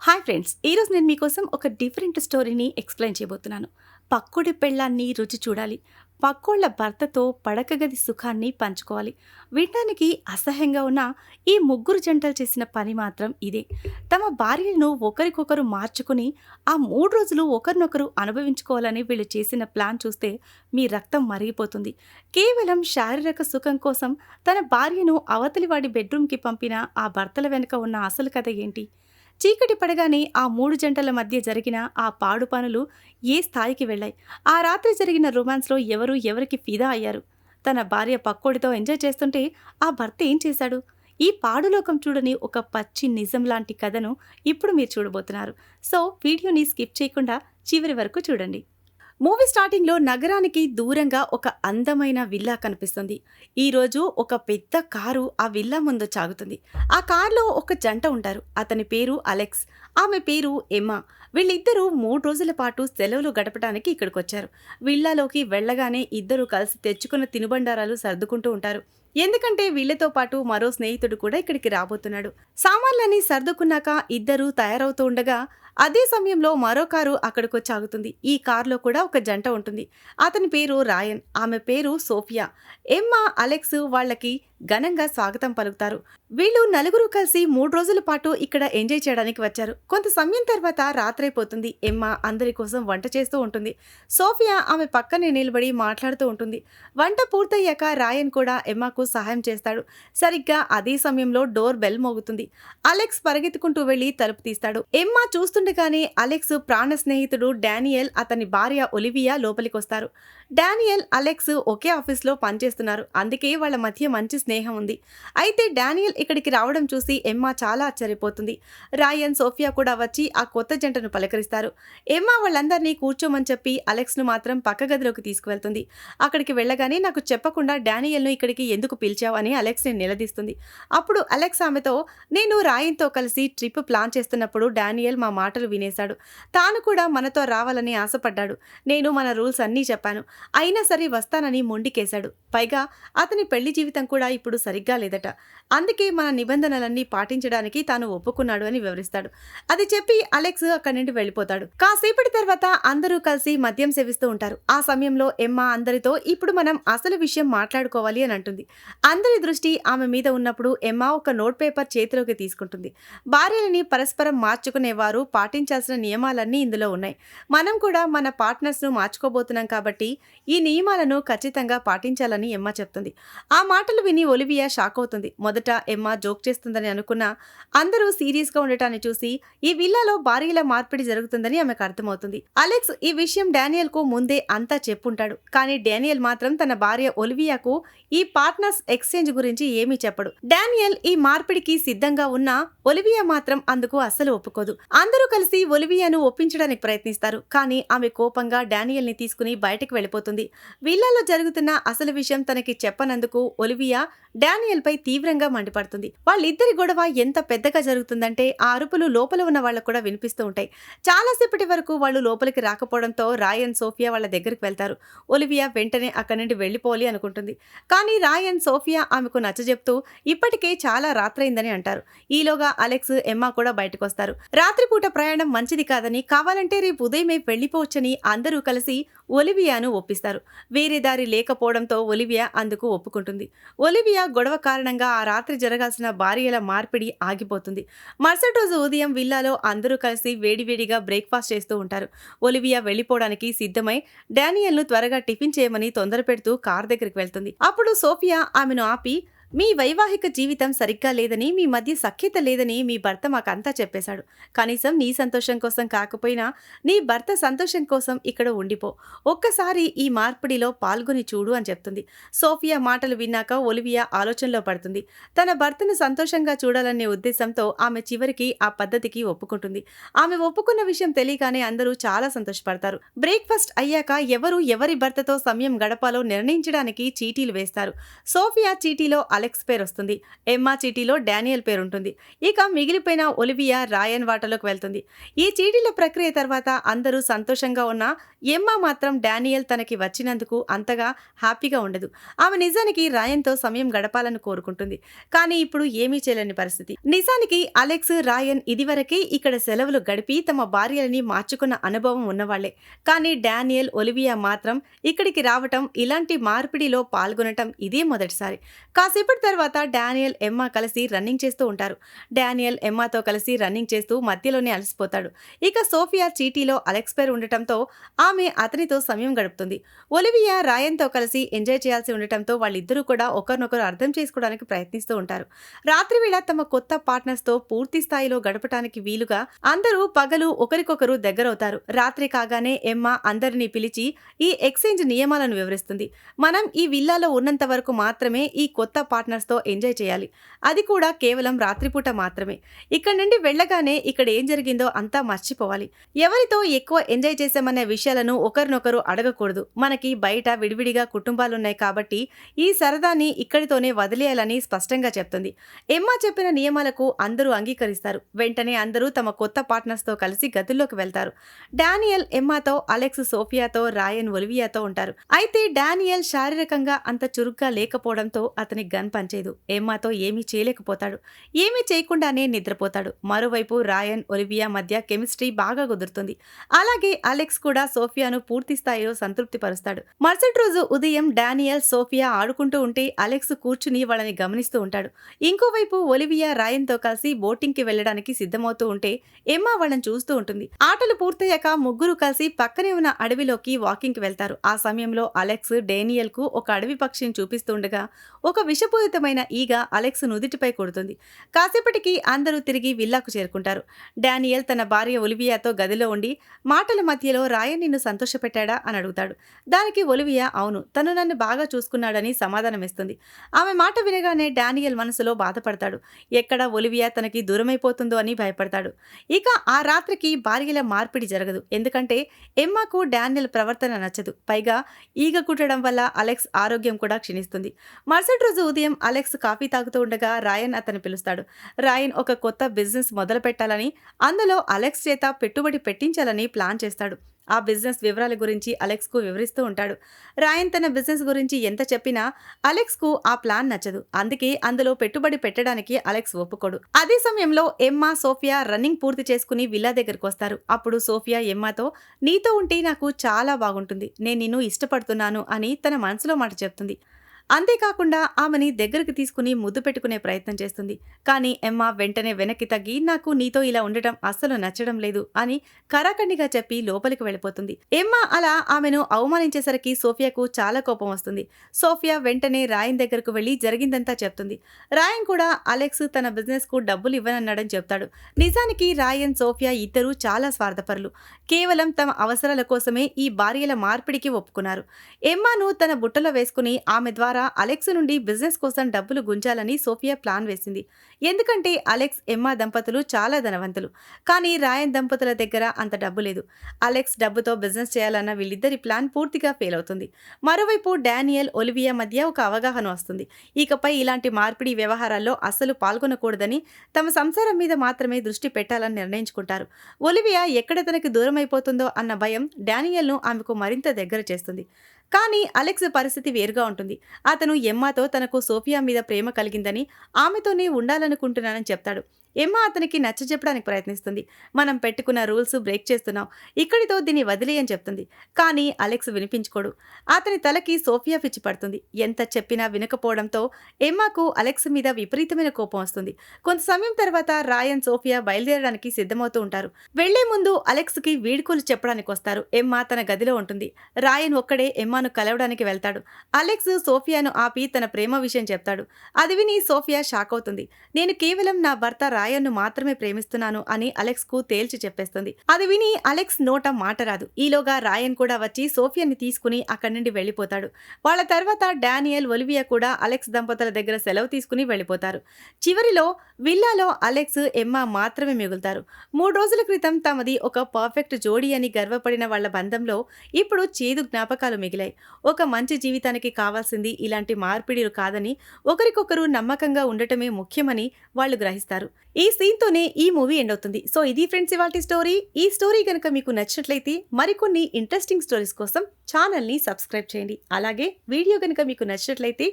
Hi friends, ఈరోజు నేను మీకోసం ఒక డిఫరెంట్ స్టోరీని ఎక్స్ప్లెయిన్ చేయబోతున్నాను. పక్కోడి పెళ్ళాన్ని రుచి చూడాలి, పక్కోళ్ళ భర్తతో పడక గది సుఖాన్ని పంచుకోవాలి. వినడానికి అసహ్యంగా ఉన్న ఈ ముగ్గురు జంటలు చేసిన పని మాత్రం ఇదే. తమ భార్యలను ఒకరికొకరు మార్చుకుని ఆ 3 రోజులు ఒకరినొకరు అనుభవించుకోవాలని వీళ్ళు చేసిన ప్లాన్ చూస్తే మీ రక్తం మరిగిపోతుంది. కేవలం శారీరక సుఖం కోసం తన భార్యను అవతలి వాడి బెడ్రూమ్కి పంపిన ఆ భర్తల వెనుక ఉన్న అసలు కథ ఏంటి? చీకటి పడగానే ఆ 3 జంటల మధ్య జరిగిన ఆ పాడు పనులు ఏ స్థాయికి వెళ్ళాయి? ఆ రాత్రి జరిగిన రొమాన్స్‌లో ఎవరు ఎవరికి ఫిదా అయ్యారు? తన భార్య పక్కోడితో ఎంజాయ్ చేస్తుంటే ఆ భర్త ఏం చేశాడు? ఈ పాడులోకం చూడని ఒక పచ్చి నిజం లాంటి కథను ఇప్పుడు మీరు చూడబోతున్నారు. సో, వీడియోని స్కిప్ చేయకుండా చివరి వరకు చూడండి. మూవీ స్టార్టింగ్లో నగరానికి దూరంగా ఒక అందమైన విల్లా కనిపిస్తుంది. ఈరోజు ఒక పెద్ద కారు ఆ విల్లా ముందు సాగుతుంది. ఆ కారులో ఒక జంట ఉంటారు. అతని పేరు అలెక్స్, ఆమె పేరు ఎమ్మా. వీళ్ళిద్దరూ 3 రోజుల పాటు సెలవులు గడపడానికి ఇక్కడికొచ్చారు. విల్లాలోకి వెళ్ళగానే ఇద్దరు కలిసి తెచ్చుకున్న తినుబండారాలు సర్దుకుంటూ ఉంటారు. ఎందుకంటే వీళ్లతో పాటు మరో స్నేహితుడు కూడా ఇక్కడికి రాబోతున్నాడు. సామాన్లన్నీ సర్దుకున్నాక ఇద్దరూ తయారవుతూ ఉండగా అదే సమయంలో మరో కారు అక్కడికొచ్చి ఆగుతుంది. ఈ కారులో కూడా ఒక జంట ఉంటుంది. అతని పేరు రాయన్, ఆమె పేరు సోఫియా. ఎమ్మా, అలెక్స్ వాళ్ళకి ఘనంగా స్వాగతం పలుకుతారు. వీళ్ళు నలుగురు కలిసి 3 రోజుల పాటు ఇక్కడ ఎంజాయ్ చేయడానికి వచ్చారు. కొంత సమయం తర్వాత రాత్రైపోతుంది. ఎమ్మా అందరి కోసం వంట చేస్తూ ఉంటుంది. సోఫియా ఆమె పక్కనే నిలబడి మాట్లాడుతూ ఉంటుంది. వంట పూర్తయ్యాక రాయన్ కూడా ఎమ్మాకు సహాయం చేస్తాడు. సరిగ్గా అదే సమయంలో డోర్ బెల్ మోగుతుంది. అలెక్స్ పరిగెత్తుకుంటూ వెళ్లి తలుపు తీస్తాడు. ఎమ్మా చూస్తుండగానే అలెక్స్ ప్రాణ స్నేహితుడు డానియల్, అతని భార్య ఒలివియా లోపలికొస్తారు. డానియల్, అలెక్స్ ఒకే ఆఫీస్లో పనిచేస్తున్నారు. అందుకే వాళ్ళ మధ్య మంచి స్నేహం ఉంది. అయితే డానియల్ ఇక్కడికి రావడం చూసి ఎమ్మా చాలా ఆశ్చర్యపోతుంది. రాయన్, సోఫియా కూడా వచ్చి ఆ కొత్త జంటను పలకరిస్తారు. ఎమ్మా వాళ్ళందరినీ కూర్చోమని చెప్పి అలెక్స్ను మాత్రం పక్క గదిలోకి తీసుకువెళ్తుంది. అక్కడికి వెళ్ళగానే నాకు చెప్పకుండా డానియల్ను ఇక్కడికి ఎందుకు పిలిచావు అని అలెక్స్ని నిలదీస్తుంది. అప్పుడు అలెక్స్ ఆమెతో, నేను రాయన్తో కలిసి ట్రిప్ ప్లాన్ చేస్తున్నప్పుడు డానియల్ మా మాటలు వినేశాడు. తాను కూడా మనతో రావాలని ఆశపడ్డాడు. నేను మన రూల్స్ అన్నీ చెప్పాను. అయినా సరే వస్తానని మొండికేశాడు. పైగా అతని పెళ్లి జీవితం కూడా ఇప్పుడు సరిగ్గా లేదట. అందుకే మన నిబంధనలన్నీ పాటించడానికి తాను ఒప్పుకున్నాడు అని వివరిస్తాడు. అది చెప్పి అలెక్స్ అక్కడి నుండి వెళ్ళిపోతాడు. కాసేపటి తర్వాత అందరూ కలిసి మద్యం సేవిస్తూ ఉంటారు. ఆ సమయంలో ఎమ్మా అందరితో, ఇప్పుడు మనం అసలు విషయం మాట్లాడుకోవాలి అని అంటుంది. అందరి దృష్టి ఆమె మీద ఉన్నప్పుడు ఎమ్మా ఒక నోట్ పేపర్ చేతిలోకి తీసుకుంటుంది. భార్యలని పరస్పరం మార్చుకునేవారు పాటించాల్సిన నియమాలన్నీ ఇందులో ఉన్నాయి. మనం కూడా మన పార్ట్నర్స్ను మార్చుకోబోతున్నాం కాబట్టి ఈ నియమాలను ఖచ్చితంగా పాటించాలని ఎమ్మా చెప్తుంది. ఆ మాటలు విని ఒలివియా షాక్ అవుతుంది. మొదట ఎమ్మా జోక్ చేస్తుందని అనుకున్నా అందరూ సీరియస్గా ఉండటాన్ని చూసి ఈ విల్లాలో భార్యల మార్పిడి జరుగుతుందని ఆమెకు అర్థమవుతుంది. అలెక్స్ ఈ విషయం డానియల్కు ముందే అంతా చెప్పుంటాడు. కానీ డానియల్ మాత్రం తన భార్య ఒలివియాకు ఈ పార్ట్నర్స్ ఎక్స్చేంజ్ గురించి ఏమీ చెప్పడు. డానియల్ ఈ మార్పిడికి సిద్ధంగా ఉన్నా ఒలివియా మాత్రం అందుకు అస్సలు ఒప్పుకోదు. అందరూ కలిసి ఒలివియాను ఒప్పించడానికి ప్రయత్నిస్తారు. కానీ ఆమె కోపంగా డానియల్ని తీసుకుని బయటకు వెళ్ళిపోతుంది. విల్లాలో జరుగుతున్న అసలు విషయం తనకి చెప్పనందుకు ఒలివియా డానియల్పై తీవ్రంగా మండిపడుతుంది. వాళ్ళిద్దరి గొడవ ఎంత పెద్దగా జరుగుతుందంటే ఆ అరుపులు లోపల ఉన్న వాళ్ళకు కూడా వినిపిస్తూ ఉంటాయి. చాలాసేపటి వరకు వాళ్ళు లోపలికి రాకపోవడంతో రాయన్, సోఫియా వాళ్ళ దగ్గరికి వెళ్తారు. ఒలివియా వెంటనే అక్కడి నుండి వెళ్ళిపోవాలి అనుకుంటుంది. కానీ రాయన్, సోఫియా ఆమెకు నచ్చజెప్తూ ఇప్పటికే చాలా రాత్రైందని అంటారు. ఈలోగా అలెక్స్, ఎమ్మా కూడా బయటకు వస్తారు. రాత్రిపూట ప్రయాణం మంచిది కాదని, కావాలంటే రేపు ఉదయమే వెళ్ళిపోవచ్చని అందరూ కలిసి ఒలివియాను ఒప్పిస్తారు. వేరే దారి లేకపోవడంతో ఒలివియా అందుకు ఒప్పుకుంటుంది. ఒలివియా గొడవ కారణంగా ఆ రాత్రి జరగాల్సిన భార్యల మార్పిడి ఆగిపోతుంది. మరుసటి రోజు ఉదయం విల్లాలో అందరూ కలిసి వేడివేడిగా బ్రేక్ఫాస్ట్ చేస్తూ ఉంటారు. ఒలివియా వెళ్ళిపోవడానికి సిద్ధమై డానియల్ను త్వరగా టిఫిన్ చేయమని తొందర పెడుతూ కార్ దగ్గరికి వెళ్తుంది. అప్పుడు సోఫియా ఆమెను ఆపి, మీ వైవాహిక జీవితం సరిగ్గా లేదని, మీ మధ్య సఖ్యత లేదని మీ భర్త మాకంతా చెప్పేశాడు. కనీసం నీ సంతోషం కోసం కాకపోయినా నీ భర్త సంతోషం కోసం ఇక్కడ ఉండిపో. ఒక్కసారి ఈ మార్పిడిలో పాల్గొని చూడు అని చెప్తుంది. సోఫియా మాటలు విన్నాక ఒలివియా ఆలోచనలో పడుతుంది. తన భర్తను సంతోషంగా చూడాలనే ఉద్దేశంతో ఆమె చివరికి ఆ పద్ధతికి ఒప్పుకుంటుంది. ఆమె ఒప్పుకున్న విషయం తెలియగానే అందరూ చాలా సంతోషపడతారు. బ్రేక్ఫాస్ట్ అయ్యాక ఎవరు ఎవరి భర్తతో సమయం గడపాలో నిర్ణయించడానికి చీటీలు వేస్తారు. సోఫియా చీటీలో అలెక్స్ పేరొస్తుంది. ఎమ్మా చీటీలో డానియల్ పేరుంటుంది. ఇక మిగిలిపోయిన ఒలివియా, రాయన్ వాటాలోకి వెళ్తుంది. ఈ చీటీల ప్రక్రియ తర్వాత అందరూ సంతోషంగా ఉన్నా ఎమ్మా మాత్రం డానియల్ తనకి వచ్చినందుకు అంతగా హ్యాపీగా ఉండదు. ఆమె నిజానికి రాయన్తో సమయం గడపాలని కోరుకుంటుంది. కానీ ఇప్పుడు ఏమీ చేయలేని పరిస్థితి. నిజానికి అలెక్స్, రాయన్ ఇదివరకే ఇక్కడ సెలవులు గడిపి తమ భార్యలని మార్చుకున్న అనుభవం ఉన్నవాళ్లే. కానీ డానియల్, ఒలివియా మాత్రం ఇక్కడికి రావటం, ఇలాంటి మార్పిడిలో పాల్గొనటం ఇదే మొదటిసారి. కాసేపటి తర్వాత డానియల్, ఎమ్మా కలిసి రన్నింగ్ చేస్తూ ఉంటారు. డానియల్ ఎమ్మాతో కలిసి రన్నింగ్ చేస్తూ మధ్యలోనే అలసిపోతాడు. ఇక సోఫియా చీటీలో అలెక్స్ పేరు ఉండటంతో ఆమె అతనితో సమయం గడుపుతుంది. ఒలివియా రాయన్తో కలిసి ఎంజాయ్ చేయాల్సి ఉండటంతో వాళ్ళిద్దరూ కూడా ఒకరినొకరు అర్థం చేసుకోవడానికి ప్రయత్నిస్తూ ఉంటారు. రాత్రివేళ తమ కొత్త పార్ట్నర్స్తో పూర్తి స్థాయిలో గడపటానికి వీలుగా అందరూ పగలు ఒకరికొకరు దగ్గరవుతారు. రాత్రి కాగానే ఎమ్మా అందరినీ పిలిచి ఈ ఎక్స్చేంజ్ నియమాలను వివరిస్తుంది. మనం ఈ విల్లాలో ఉన్నంత వరకు మాత్రమే ఈ కొత్త పార్ట్నర్స్తో ఎంజాయ్ చేయాలి. అది కూడా కేవలం రాత్రిపూట మాత్రమే. ఇక్కడ నుండి వెళ్ళగానే ఇక్కడ ఏం జరిగిందో అంతా మర్చిపోవాలి. ఎవరితో ఎక్కువ ఎంజాయ్ చేశామనే విషయాలను ఒకరినొకరు అడగకూడదు. మనకి బయట విడివిడిగా కుటుంబాలున్నాయి కాబట్టి ఈ సరదాని ఇక్కడితోనే వదిలేయాలని స్పష్టంగా చెప్తుంది. ఎమ్మా చెప్పిన నియమాలకు అందరూ అంగీకరిస్తారు. వెంటనే అందరూ తమ కొత్త పార్ట్నర్స్తో కలిసి గదుల్లోకి వెళ్తారు. డానియల్ ఎమ్మాతో, అలెక్స్ సోఫియాతో, రాయన్ ఒలివియాతో ఉంటారు. అయితే డానియల్ శారీరకంగా అంత చురుగ్గా లేకపోవడంతో అతని గన్ పనిచేయదు. ఎమ్మాతో ఏమీ చేయలేకపోతాడు. ఏమీ చేయకుండానే నిద్రపోతాడు. మరోవైపు రాయన్, ఒలివియా మధ్య కెమిస్ట్రీ బాగా కుదురుతుంది. అలాగే అలెక్స్ కూడా సోఫియాను పూర్తి స్థాయిలో సంతృప్తి పరుస్తాడు. మరుసటి రోజు ఉదయం డానియల్, సోఫియా ఆడుకుంటూ ఉంటే అలెక్స్ కూర్చుని వాళ్ళని గమనిస్తూ ఉంటాడు. ఇంకోవైపు ఒలివియా రాయన్తో కలిసి బోటింగ్కి వెళ్లడానికి సిద్ధమవుతూ ఉంటే ఎమ్మా వాళ్ళని చూస్తూ ఉంటుంది. ఆటలు పూర్తయ్యాక ముగ్గురు కలిసి పక్కనే ఉన్న అడవిలోకి వాకింగ్కి వెళ్తారు. ఆ సమయంలో అలెక్స్ డానియల్ కు ఒక అడవి పక్షిని చూపిస్తుండగా ఒక విషపూరితమైన ఈగ అలెక్స్ నుదిటిపై కొడుతుంది. కాసేపటికి అందరూ తిరిగి విల్లాకు చేరుకుంటారు. డానియల్ తన భార్య ఒలివియాతో గదిలో ఉండి మాటల మధ్యలో రాయన్ నిన్ను సంతోషపెట్టాడా అని అడుగుతాడు. దానికి ఒలివియా అవును, తను నన్ను బాగా చూసుకున్నాడని సమాధానమిస్తుంది. ఆమె మాట వినగానే డానియల్ మనసులో బాధపడతాడు. ఎక్కడ ఒలివియా తనకి దూరమైపోతుందో అని భయపడతాడు. ఇక ఆ రాత్రికి భార్యల మార్పిడి జరగదు. ఎందుకంటే ఎమ్మాకు డానియల్ ప్రవర్తన నచ్చదు. పైగా ఈగ కుట్టడం వల్ల అలెక్స్ ఆరోగ్యం కూడా క్షీణిస్తుంది. మరుసటి రోజు ఉదయం అలెక్స్ కాఫీ తాగుతూ ఉండగా రాయన్ అతన్ని పిలుస్తాడు. రాయన్ ఒక కొత్త బిజినెస్ మొదలు పెట్టాలని, అందులో అలెక్స్ చేత పెట్టుబడి పెట్టించాలని ప్లాన్ చేస్తాడు. ఆ బిజినెస్ వివరాల గురించి అలెక్స్కు వివరిస్తూ ఉంటాడు. రాయన్ తన బిజినెస్ గురించి ఎంత చెప్పినా అలెక్స్కు ఆ ప్లాన్ నచ్చదు. అందుకే అందులో పెట్టుబడి పెట్టడానికి అలెక్స్ ఒప్పుకోడు. అదే సమయంలో ఎమ్మా, సోఫియా రన్నింగ్ పూర్తి చేసుకుని విల్లా దగ్గరకు వస్తారు. అప్పుడు సోఫియా ఎమ్మాతో నీతో ఉంటే నాకు చాలా బాగుంటుంది, నేను నిన్ను ఇష్టపడుతున్నాను అని తన మనసులో మాట చెప్తుంది. అంతేకాకుండా ఆమెని దగ్గరకు తీసుకుని ముద్దు పెట్టుకునే ప్రయత్నం చేస్తుంది. కానీ ఎమ్మా వెంటనే వెనక్కి తగ్గి నాకు నీతో ఇలా ఉండటం అస్సలు నచ్చడం లేదు అని కరాఖండిగా చెప్పి లోపలికి వెళ్ళిపోతుంది. ఎమ్మా అలా ఆమెను అవమానించేసరికి సోఫియాకు చాలా కోపం వస్తుంది. సోఫియా వెంటనే రాయన్ దగ్గరకు వెళ్లి జరిగిందంతా చెప్తుంది. రాయన్ కూడా అలెక్స్ తన బిజినెస్ కు డబ్బులు ఇవ్వనన్నాడని చెప్తాడు. నిజానికి రాయన్, సోఫియా ఇద్దరూ చాలా స్వార్థపరులు. కేవలం తమ అవసరాల కోసమే ఈ భార్యల మార్పిడికి ఒప్పుకున్నారు. ఎమ్మాను తన బుట్టలో వేసుకుని ఆమె ద్వారా అలెక్స్ నుండి బిజినెస్ కోసం డబ్బులు గుంజాలని సోఫియా ప్లాన్ వేసింది. ఎందుకంటే అలెక్స్, ఎమ్మా దంపతులు చాలా ధనవంతులు. కానీ రాయన్ దంపతుల దగ్గర అంత డబ్బు లేదు. అలెక్స్ డబ్బుతో బిజినెస్ చేయాలన్న వీళ్ళిద్దరి ప్లాన్ పూర్తిగా ఫెయిల్ అవుతుంది. మరోవైపు డానియల్, ఒలివియా మధ్య ఒక అవగాహన వస్తుంది. ఇకపై ఇలాంటి మార్పిడి వ్యవహారాల్లో అస్సలు పాల్గొనకూడదని, తమ సంసారం మీద మాత్రమే దృష్టి పెట్టాలని నిర్ణయించుకుంటారు. ఒలివియా ఎక్కడ తనకి దూరం అయిపోతుందో అన్న భయం డానియల్ను ఆమెకు మరింత దగ్గర చేస్తుంది. కానీ అలెక్స్ పరిస్థితి వేరుగా ఉంటుంది. అతను ఎమ్మాతో తనకు సోఫియా మీద ప్రేమ కలిగిందని, ఆమెతోనే ఉండాలనుకుంటున్నానని చెప్తాడు. ఎమ్మా అతనికి నచ్చజెప్పడానికి ప్రయత్నిస్తుంది. మనం పెట్టుకున్న రూల్స్ బ్రేక్ చేస్తున్నాం, ఇక్కడితో దీన్ని వదిలేయని చెప్తుంది. కానీ అలెక్స్ వినిపించుకోడు. అతని తలకి సోఫియా పిచ్చి పడుతుంది. ఎంత చెప్పినా వినకపోవడంతో ఎమ్మాకు అలెక్స్ మీద విపరీతమైన కోపం వస్తుంది. కొంత సమయం తర్వాత రాయన్, సోఫియా బయలుదేరడానికి సిద్ధమవుతూ ఉంటారు. వెళ్లే ముందు అలెక్స్కి వీడ్కోలు చెప్పడానికి వస్తారు. ఎమ్మా తన గదిలో ఉంటుంది. రాయన్ ఒక్కడే ఎమ్మాను కలవడానికి వెళ్తాడు. అలెక్స్ సోఫియాను ఆపి తన ప్రేమ విషయం చెప్తాడు. అది విని సోఫియా షాక్ అవుతుంది. నేను కేవలం నా భర్త రాయన్ రాయన్ను మాత్రమే ప్రేమిస్తున్నాను అని అలెక్స్కు తేల్చి చెప్పేస్తుంది. అది విని అలెక్స్ నోట మాట రాదు. ఈలోగా రాయన్ కూడా వచ్చి సోఫియాని తీసుకుని అక్కడి నుండి వెళ్ళిపోతాడు. వాళ్ళ తర్వాత డానియల్, ఒలివియా కూడా అలెక్స్ దంపతుల దగ్గర సెలవు తీసుకుని వెళ్ళిపోతారు. చివరిలో విల్లాలో అలెక్స్, ఎమ్మా మాత్రమే మిగులుతారు. 3 రోజుల క్రితం తమది ఒక పర్ఫెక్ట్ జోడీ అని గర్వపడిన వాళ్ల బంధంలో ఇప్పుడు చేదు జ్ఞాపకాలు మిగిలాయి. ఒక మంచి జీవితానికి కావాల్సింది ఇలాంటి మార్పిడిలు కాదని, ఒకరికొకరు నమ్మకంగా ఉండటమే ముఖ్యమని వాళ్ళు గ్రహిస్తారు. ఈ సీన్తోనే ఈ మూవీ ఎండ్ అవుతుంది. సో ఇది ఫ్రెండ్స్ ఇవాల్టి స్టోరీ. ఈ స్టోరీ కనుక మీకు నచ్చినట్లయితే మరికొన్ని ఇంట్రెస్టింగ్ స్టోరీస్ కోసం ఛానల్ని సబ్స్క్రైబ్ చేయండి. అలాగే వీడియో కనుక మీకు నచ్చినట్లయితే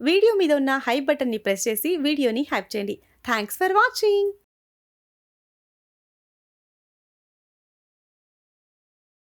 వీడియో మీద ఉన్న హైప్ బటన్ని ప్రెస్ చేసి వీడియోని హైప్ చేయండి. Thanks for watching.